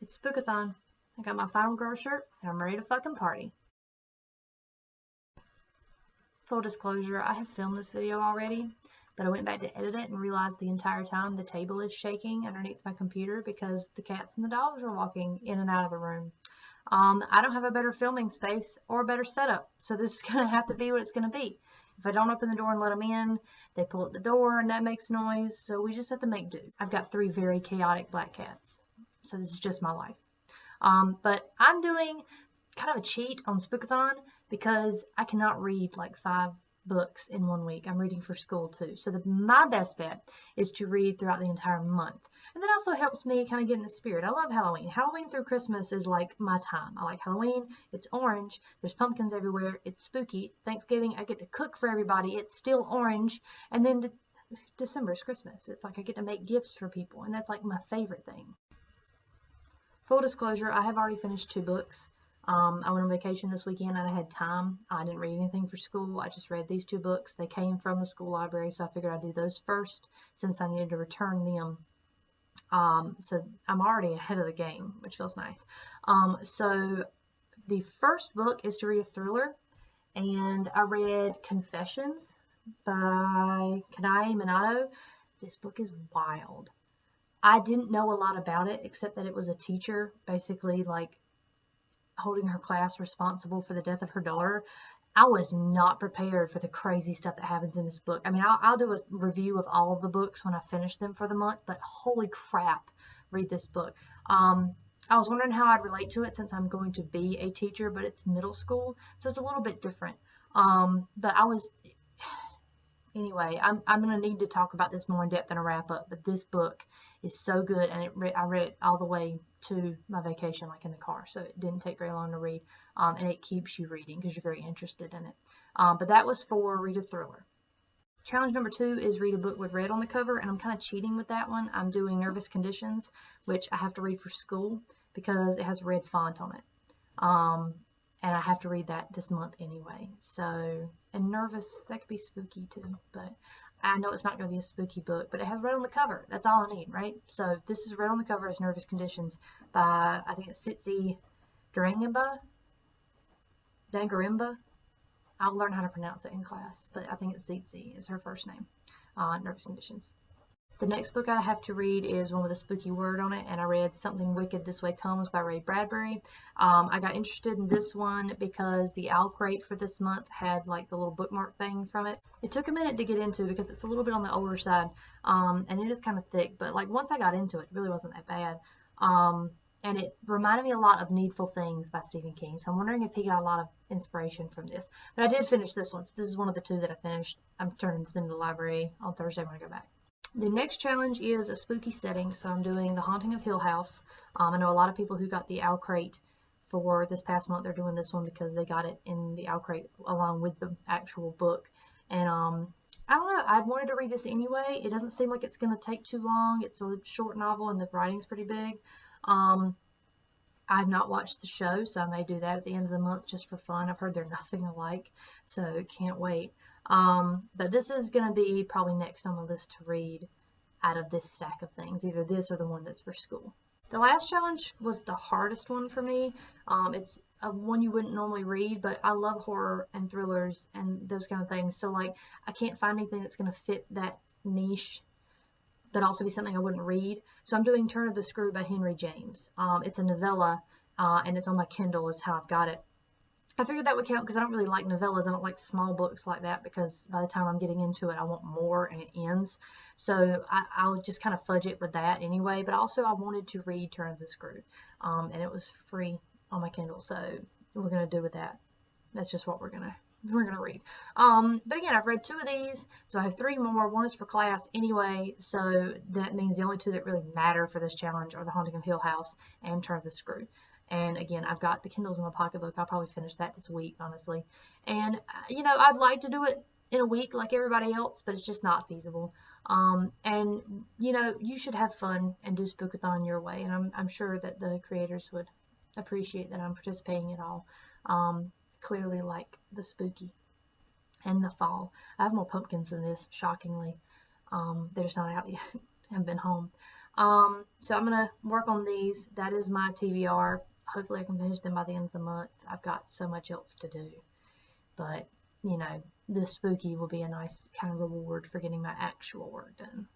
It's Spookathon. I got my final girl shirt and I'm ready to fucking party. Full disclosure, I have filmed this video already, but I went back to edit it and realized the entire time the table is shaking underneath my computer because the cats and the dogs are walking in and out of the room. I don't have a better filming space or a better setup, so this is going to have to be what it's going to be. If I don't open the door and let them in, they pull at the door and that makes noise, so we just have to make do. I've got 3 very chaotic black cats, so this is just my life. But I'm doing kind of a cheat on Spookathon because I cannot read like 5 books in 1 week. I'm reading for school too. So my best bet is to read throughout the entire month. And that also helps me kind of get in the spirit. I love Halloween. Halloween through Christmas is like my time. I like Halloween. It's orange. There's pumpkins everywhere. It's spooky. Thanksgiving, I get to cook for everybody. It's still orange. And then December is Christmas. It's like I get to make gifts for people. And that's like my favorite thing. Full disclosure, I have already finished 2 books. I went on vacation this weekend and I had time. I didn't read anything for school. I just read these 2 books. They came from the school library, so I figured I'd do those first since I needed to return them. So I'm already ahead of the game, which feels nice. So the first book is to read a thriller, and I read Confessions by Kanae Minato. This book is wild. I didn't know a lot about it except that it was a teacher basically like holding her class responsible for the death of her daughter. I was not prepared for the crazy stuff that happens in this book. I mean, I'll do a review of all of the books when I finish them for the month, but holy crap, read this book. I was wondering how I'd relate to it since I'm going to be a teacher, but it's middle school, so it's a little bit different. Anyway, I'm going to need to talk about this more in depth in a wrap up, but this book is so good, and I read it all the way to my vacation, like in the car, so it didn't take very long to read, and it keeps you reading because you're very interested in it. But that was for read a thriller. Challenge number 2 is read a book with red on the cover, and I'm kind of cheating with that one. I'm doing Nervous Conditions, which I have to read for school because it has red font on it. And I have to read that this month anyway. So, and Nervous, that could be spooky too, but I know it's not going to be a spooky book, but it has red on the cover. That's all I need, right? So this is red on the cover as Nervous Conditions by, I think it's Tsitsi Dangarimba. I'll learn how to pronounce it in class, but I think it's Tsitsi is her first name. Nervous Conditions. The next book I have to read is one with a spooky word on it, and I read Something Wicked This Way Comes by Ray Bradbury. I got interested in this one because the owl crate for this month had like the little bookmark thing from it. It took a minute to get into because it's a little bit on the older side, and it is kind of thick, but like once I got into it, it really wasn't that bad. And it reminded me a lot of Needful Things by Stephen King, so I'm wondering if he got a lot of inspiration from this. But I did finish this one, so this is one of the 2 that I finished. I'm turning this into the library on Thursday when I go back. The next challenge is a spooky setting, so I'm doing The Haunting of Hill House. I know a lot of people who got the owl crate for this past month, they're doing this one because they got it in the owl crate along with the actual book. And I don't know, I wanted to read this anyway. It doesn't seem like it's going to take too long. It's a short novel and the writing's pretty big. I have not watched the show, so I may do that at the end of the month just for fun. I've heard they're nothing alike, so can't wait. But this is going to be probably next on the list to read out of this stack of things, either this or the one that's for school. The last challenge was the hardest one for me. It's one you wouldn't normally read, but I love horror and thrillers and those kind of things. So like I can't find anything that's going to fit that niche, but also be something I wouldn't read. So I'm doing Turn of the Screw by Henry James. It's a novella, and it's on my Kindle is how I've got it. I figured that would count because I don't really like novellas. I don't like small books like that because by the time I'm getting into it, I want more and it ends. So I'll just kind of fudge it with that anyway. But also I wanted to read Turn of the Screw, and it was free on my Kindle. So we're going to do with that. That's just what we're going to read. But again, I've read 2 of these, so I have 3 more. One is for class anyway, so that means the only 2 that really matter for this challenge are The Haunting of Hill House and Turn of the Screw. And again, I've got the Kindles in my pocketbook. I'll probably finish that this week, honestly. And, you know, I'd like to do it in a week like everybody else, but it's just not feasible. And, you know, you should have fun and do Spookathon your way. And I'm sure that the creators would appreciate that I'm participating at all. Clearly like the spooky and the fall. I have more pumpkins than this, shockingly. They're just not out yet. I haven't been home. So I'm going to work on these. That is my TBR. Hopefully I can finish them by the end of the month. I've got so much else to do. But, you know, the spooky will be a nice kind of reward for getting my actual work done.